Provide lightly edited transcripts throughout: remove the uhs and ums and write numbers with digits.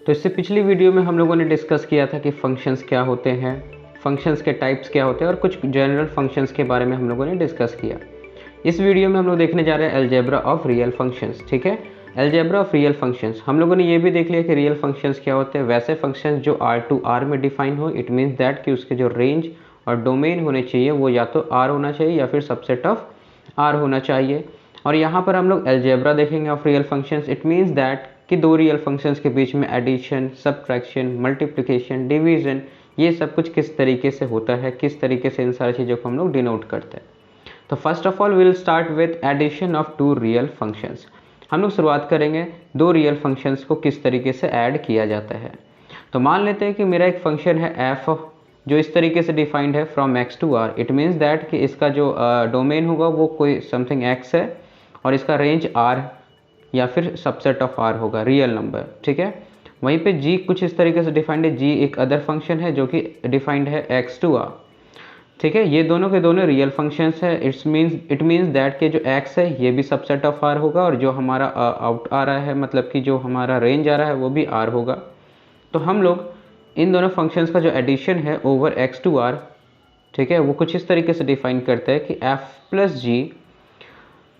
तो इससे पिछली वीडियो में हम लोगों ने डिस्कस किया था कि फंक्शंस क्या होते हैं, फंक्शंस के टाइप्स क्या होते हैं और कुछ जनरल फंक्शंस के बारे में हम लोगों ने डिस्कस किया। इस वीडियो में हम लोग देखने जा रहे हैं अलजेब्रा ऑफ रियल फंक्शंस। ठीक है, अलजेब्रा ऑफ रियल फंक्शंस। हम लोगों ने ये भी देख लिया कि रियल फंक्शंस क्या होते हैं। वैसे फंक्शंस जो R टू R में डिफाइन हो, इट मीन्स दैट कि उसके जो रेंज और डोमेन होने चाहिए वो या तो R होना चाहिए या फिर सबसेट ऑफ R होना चाहिए। और यहाँ पर हम लोग अलजेब्रा देखेंगे of real functions. It means that कि दो रियल फंक्शंस के बीच में एडिशन, सब्ट्रैक्शन, मल्टीप्लिकेशन, डिवीजन, ये सब कुछ किस तरीके से होता है, किस तरीके से इन सारी चीज़ों को हम लोग डिनोट करते हैं। तो first of all will start with addition of two real functions. हम लोग शुरुआत करेंगे दो रियल फंक्शंस को किस तरीके से ऐड किया जाता है। तो मान लेते हैं कि मेरा एक फंक्शन है एफ जो इस तरीके से डिफाइंड है from x to R. It means that कि इसका जो डोमेन होगा वो कोई समथिंग एक्स है और इसका रेंज आर या फिर सबसेट ऑफ आर होगा, रियल नंबर। ठीक है, वहीं पे जी कुछ इस तरीके से डिफाइंड है। जी एक अदर फंक्शन है जो कि डिफाइंड है एक्स टू आर। ठीक है, ये दोनों के दोनों रियल फंक्शंस है। इट मीन्स दैट कि जो x है ये भी सबसेट ऑफ r होगा और जो हमारा आउट आ रहा है, मतलब कि जो हमारा रेंज आ रहा है वो भी r होगा। तो हम लोग इन दोनों फंक्शंस का जो एडिशन है ओवर x टू r, ठीक है, वो कुछ इस तरीके से डिफाइन करते हैं कि f plus g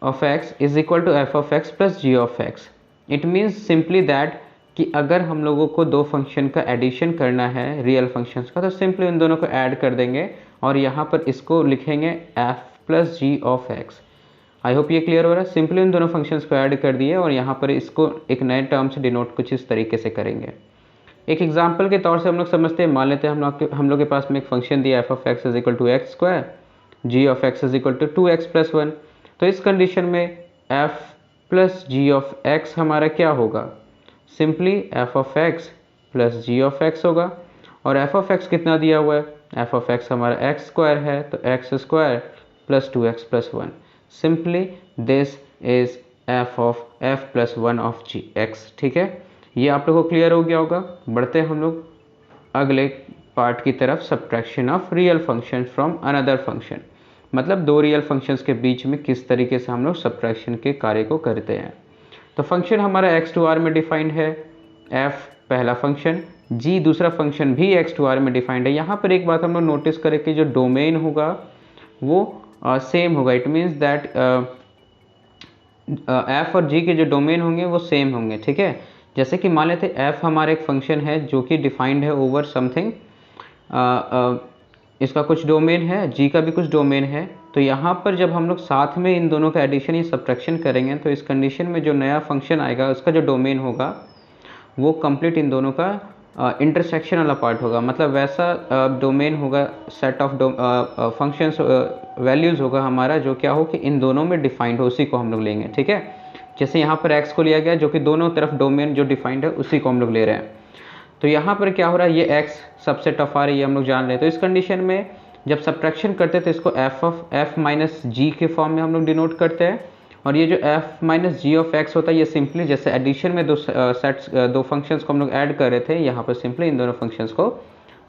of x is equal to f of x plus g of x. It means simply that कि अगर हम लोगों को दो फंक्शन का एडिशन करना है रियल फंक्शंस का, तो सिंपली उन दोनों को ऐड कर देंगे और यहाँ पर इसको लिखेंगे f plus g of x. I hope ये क्लियर हो रहा है। सिंपली उन दोनों फंक्शंस को ऐड कर दिए और यहाँ पर इसको एक नए टर्म से डिनोट कुछ इस तरीके से करेंगे। एक एग्जाम्पल के तौर से हम लोग समझते हैं। मान लेते हैं हम लोग के पास में एक फंक्शन दिया f of x is equal to x square, g of x is equal to 2x plus 1। तो इस कंडीशन में f plus g of x हमारा क्या होगा? Simply f of x plus g of x होगा। और f of x कितना दिया हुआ है? f ऑफ एक्स हमारा एक्स स्क्वायर है, तो x square plus 2x plus 1। Simply this is f of f plus 1 of g x. ठीक है, ये आप लोगों को क्लियर हो गया होगा। बढ़ते हैं हम लोग अगले पार्ट की तरफ, subtraction of real function from another function. मतलब दो रियल फंक्शंस के बीच में किस तरीके से हम लोग सब्ट्रैक्शन के कार्य को करते हैं। तो फंक्शन हमारा एक्स टू आर में डिफाइंड है, एफ पहला फंक्शन, जी दूसरा फंक्शन भी एक्स टू आर में डिफाइंड है। यहाँ पर एक बात हम लोग नोटिस करें कि जो डोमेन होगा वो सेम होगा। इट मीन्स दैट एफ और जी के जो डोमेन होंगे वो सेम होंगे। ठीक है, जैसे कि मान लेते एफ हमारा एक फंक्शन है जो कि डिफाइंड है ओवर समथिंग, इसका कुछ डोमेन है, जी का भी कुछ डोमेन है। तो यहाँ पर जब हम लोग साथ में इन दोनों का एडिशन या सब्ट्रैक्शन करेंगे तो इस कंडीशन में जो नया फंक्शन आएगा उसका जो डोमेन होगा वो कंप्लीट इन दोनों का इंटरसेक्शन वाला पार्ट होगा। मतलब वैसा डोमेन होगा, सेट ऑफ फंक्शंस वैल्यूज़ होगा हमारा जो क्या हो कि इन दोनों में डिफाइंड हो, उसी को हम लोग लेंगे। ठीक है, जैसे यहाँ पर x को लिया गया जो कि दोनों तरफ डोमेन जो डिफाइंड है उसी को हम लोग ले रहे हैं। तो यहाँ पर क्या हो रहा है, ये x सबसेट ऑफ r ये हम लोग जान रहे हैं। तो इस कंडीशन में जब सब्ट्रैक्शन करते हैं तो इसको f ऑफ f माइनस जी के फॉर्म में हम लोग डिनोट करते हैं। और ये जो f minus g of x होता है ये सिंपली जैसे एडिशन में दो फंक्शंस को हम लोग ऐड कर रहे थे, यहाँ पर सिंपली इन दोनों फंक्शंस को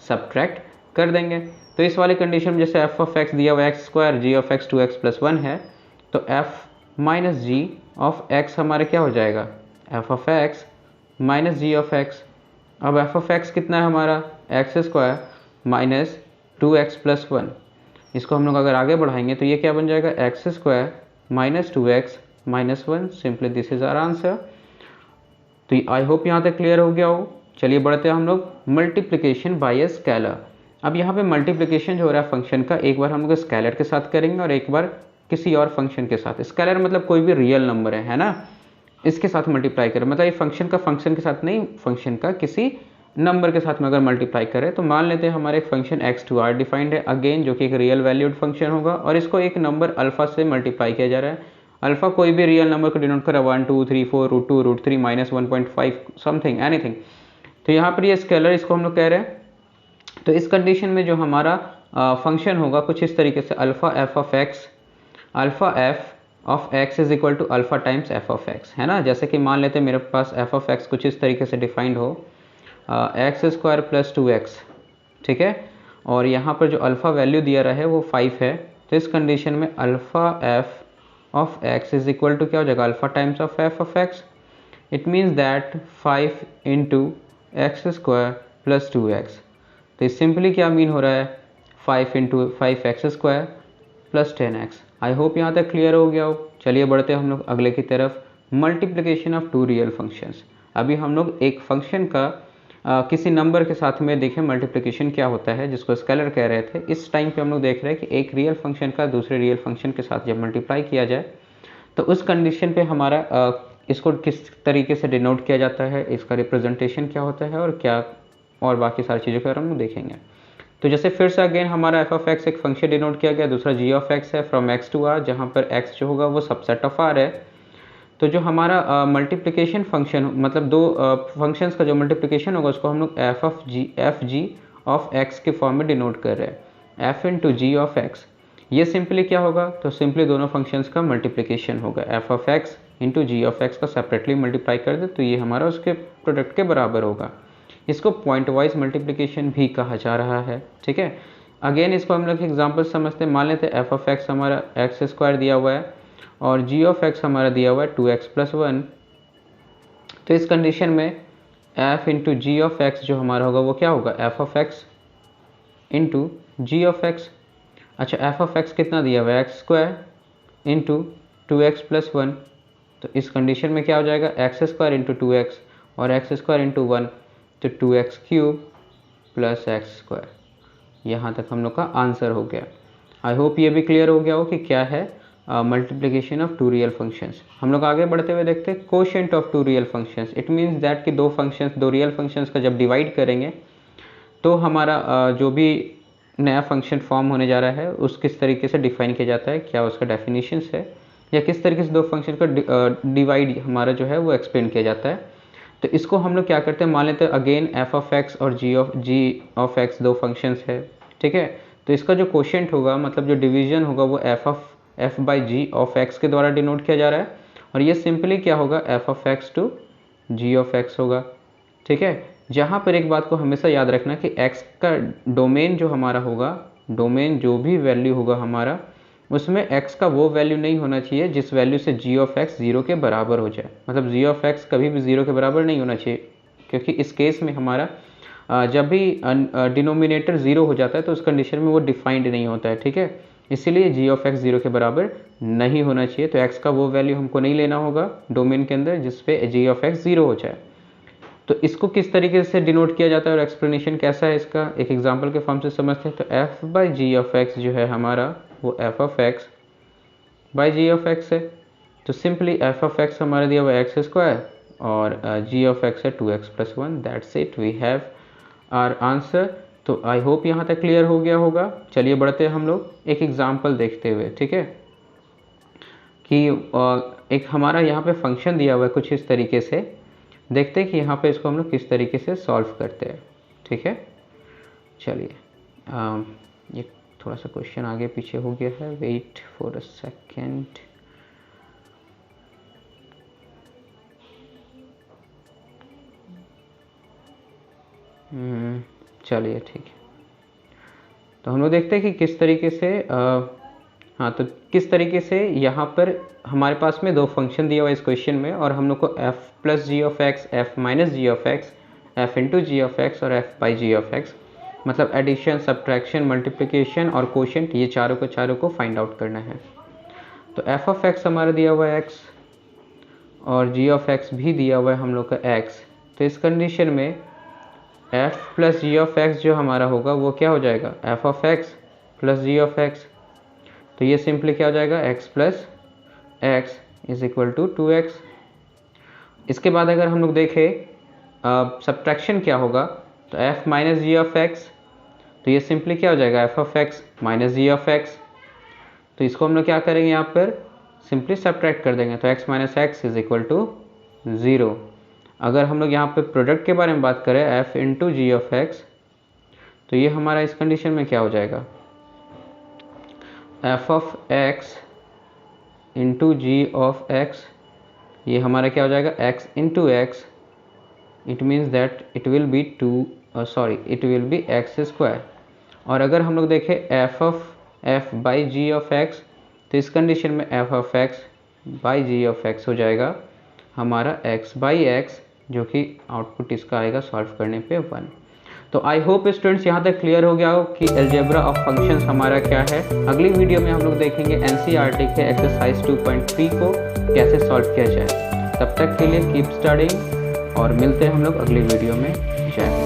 सब्ट्रैक्ट कर देंगे। तो इस वाले कंडीशन में जैसे f ऑफ x दिया हुआ x square, g of x 2x plus 1 है, तो f minus g of x हमारे क्या हो जाएगा? f of x minus g of x। अब f ऑफ x कितना है हमारा? X square minus 2x plus 1। इसको हम लोग अगर आगे बढ़ाएंगे तो ये क्या बन जाएगा? X square minus 2x minus 1। Simply this is our answer. तो आई होप यहाँ तक क्लियर हो गया हो। चलिए बढ़ते हैं हम लोग मल्टीप्लिकेशन बाय ए स्केलर। अब यहाँ पे मल्टीप्लिकेशन जो हो रहा है फंक्शन का, एक बार हम लोग स्केलर के साथ करेंगे और एक बार किसी और फंक्शन के साथ। स्केलर मतलब कोई भी रियल नंबर है ना, इसके साथ मल्टीप्लाई करें। मतलब ये फंक्शन का फंक्शन के साथ नहीं, फंक्शन का किसी नंबर के साथ में अगर मल्टीप्लाई करें तो मान लेते हैं हमारे एक function x to R defined है, अगेन जो कि एक रियल वैल्यूड फंक्शन होगा और इसको एक नंबर अल्फा से मल्टीप्लाई किया जा रहा है। अल्फा कोई भी रियल नंबर को डिनोट कर रहा है, 1 2 3 4 root 2 root 3 minus 1.5 something anything. तो यहाँ पर ये स्केलर इसको हम लोग कह रहे हैं। तो इस कंडीशन में जो हमारा फंक्शन होगा कुछ इस तरीके से, alpha f of x, alpha f of x is equal to alpha times f of x, है ना। जैसे कि मान लेते हैं मेरे पास एफ ऑफ एक्स कुछ इस तरीके से डिफाइंड हो, एक्स स्क्वायर प्लस 2x। ठीक है, और यहाँ पर जो अल्फ़ा वैल्यू दिया रहा है वो 5 है। तो इस कंडीशन में alpha f of x is equal to क्या हो जाएगा? Alpha times of f of x. It means that 5 into x square plus 2x। तो इस सिंपली क्या मीन हो रहा है, 5 into 5x² plus 10x। I hope यहाँ तक क्लियर हो गया हो। चलिए बढ़ते हैं हम लोग अगले की तरफ, मल्टीप्लिकेशन ऑफ 2 रियल फंक्शंस। अभी हम लोग एक फंक्शन का किसी नंबर के साथ में देखें मल्टीप्लिकेशन क्या होता है, जिसको स्केलर कह रहे थे। इस टाइम पे हम लोग देख रहे हैं कि एक रियल फंक्शन का दूसरे रियल फंक्शन के साथ जब मल्टीप्लाई किया जाए तो उस कंडीशन पे हमारा इसको किस तरीके से डिनोट किया जाता है, इसका रिप्रेजेंटेशन क्या होता है और क्या, और बाकी सारी चीज़ों के बारे में हम देखेंगे। तो जैसे फिर से अगेन हमारा f(x) एक फंक्शन डिनोट किया गया, दूसरा g(x) है फ्रॉम x टू r, जहाँ पर x जो होगा वो सबसेट ऑफ r है। तो जो हमारा मल्टीप्लिकेशन फंक्शन, मतलब दो फंक्शंस का जो मल्टीप्लिकेशन होगा उसको हम लोग एफ जी ऑफ x के फॉर्म में डिनोट कर रहे हैं, f into g of x। ये सिंपली क्या होगा, तो सिंपली दोनों फंक्शंस का मल्टीप्लिकेशन होगा, f(x) into g of x का सेपरेटली मल्टीप्लाई कर दे तो ये हमारा उसके प्रोडक्ट के बराबर होगा। इसको पॉइंट वाइज मल्टीप्लिकेशन भी कहा जा रहा है, ठीक है। अगेन इसको हम लोग एग्जांपल समझते हैं। मान लेते हैं f(x) हमारा x² दिया हुआ है और g(x) हमारा दिया हुआ है 2x प्लस 1। तो इस कंडीशन में f into g of x जो हमारा होगा वो क्या होगा, f(x) into g of x. अच्छा, f(x) कितना दिया हुआ है, x² इंटू 2x प्लस 1। तो इस कंडीशन में क्या हो जाएगा, x² इंटू 2x और x² इंटू 1, तो 2x क्यूब प्लस x²। यहाँ तक हम लोग का आंसर हो गया। आई होप ये भी क्लियर हो गया हो कि क्या है मल्टीप्लिकेशन ऑफ 2 रियल फंक्शंस। हम लोग आगे बढ़ते हुए देखते हैं quotient of 2 real functions. It means that कि दो रियल फंक्शंस का जब डिवाइड करेंगे तो हमारा जो भी नया फंक्शन फॉर्म होने जा रहा है उस किस तरीके से डिफाइन किया जाता है, क्या उसका डेफिनेशंस है, या किस तरीके से दो फंक्शन का डिवाइड हमारा जो है वो एक्सप्लेन किया जाता है। तो इसको हम लोग क्या करते हैं, मान लेते हैं अगेन f(x) और g(x) दो फंक्शंस है, ठीक है। तो इसका जो कोशेंट होगा, मतलब जो डिवीजन होगा, वो f by g of x के द्वारा डिनोट किया जा रहा है और ये सिंपली क्या होगा, f(x) टू g(x) होगा, ठीक है। जहाँ पर एक बात को हमेशा याद रखना कि x का डोमेन जो हमारा होगा, डोमेन जो भी वैल्यू होगा हमारा, उसमें x का वो वैल्यू नहीं होना चाहिए जिस वैल्यू से g(x) 0 के बराबर हो जाए। मतलब g(x) कभी भी 0 के बराबर नहीं होना चाहिए, क्योंकि इस केस में हमारा जब भी डिनोमिनेटर 0 हो जाता है तो उस कंडीशन में वो डिफाइंड नहीं होता है, ठीक है। इसीलिए g(x) 0 के बराबर नहीं होना चाहिए। तो x का वो वैल्यू हमको नहीं लेना होगा डोमेन के अंदर जिस पे g(x) 0 हो जाए। तो इसको किस तरीके से डिनोट किया जाता है और एक्सप्लेनेशन कैसा है इसका, एक एग्जांपल के फॉर्म से समझते हैं। तो f by g of x जो है हमारा वो f(x) by g of x है। तो सिंपली f(x) हमारा दिया हुआ x² और g(x) है 2x plus 1। That's it, we have our answer. तो आई होप यहाँ तक क्लियर हो गया होगा। चलिए बढ़ते हैं हम लोग एक एग्जांपल देखते हुए, ठीक है। कि एक हमारा यहाँ पे फंक्शन दिया हुआ है कुछ इस तरीके से, देखते हैं कि यहाँ पे इसको हम लोग किस तरीके से सॉल्व करते हैं, ठीक है। चलिए ये थोड़ा सा क्वेश्चन आगे पीछे हो गया है, वेट फॉर अ सेकेंड। चलिए ठीक है। तो हम लोग देखते हैं कि किस तरीके से हाँ, तो किस तरीके से यहाँ पर हमारे पास में दो फंक्शन दिया हुआ है इस क्वेश्चन में, और हम लोग को f plus g of x, f minus g of x, f into g of x और f by g of x, मतलब एडिशन, सब्ट्रैक्शन, मल्टीप्लिकेशन और कोशेंट, ये चारों को फाइंड आउट करना है। तो एफ ऑफ एक्स हमारा दिया हुआ है x और जी ऑफ एक्स भी दिया हुआ है हम लोग का x। तो इस कंडीशन में f plus g of x जो हमारा होगा वो क्या हो जाएगा, f of x plus g of x. तो ये सिंपली क्या हो जाएगा, x plus x is equal to 2x। इसके बाद अगर हम लोग देखें सब्ट्रैक्शन क्या होगा, तो f minus g of x, तो ये सिंपली क्या हो जाएगा, f of x minus g of x. तो इसको हम लोग क्या करेंगे, यहाँ पर सिंपली सब्ट्रैक्ट कर देंगे, तो x minus x is equal to 0। अगर हम लोग यहाँ पे प्रोडक्ट के बारे में बात करें, f into g of x, तो ये हमारा इस कंडीशन में क्या हो जाएगा, f of x into g of x, ये हमारा क्या हो जाएगा, x into x. It means that it will be it will be x²। और अगर हम लोग देखें f of f by g of x, तो इस कंडीशन में f of x by g of x हो जाएगा हमारा x बाई एक्स जो कि आउटपुट इसका आएगा सॉल्व करने पे 1। तो आई होप स्टूडेंट्स यहाँ तक क्लियर हो गया हो कि अलजेब्रा ऑफ फंक्शंस हमारा क्या है। अगली वीडियो में हम लोग देखेंगे एनसीईआरटी के एक्सरसाइज 2.3 को कैसे सॉल्व किया जाए। तब तक के लिए कीप स्टडिंग और मिलते हैं हम लोग अगली वीडियो में। जय हिंद।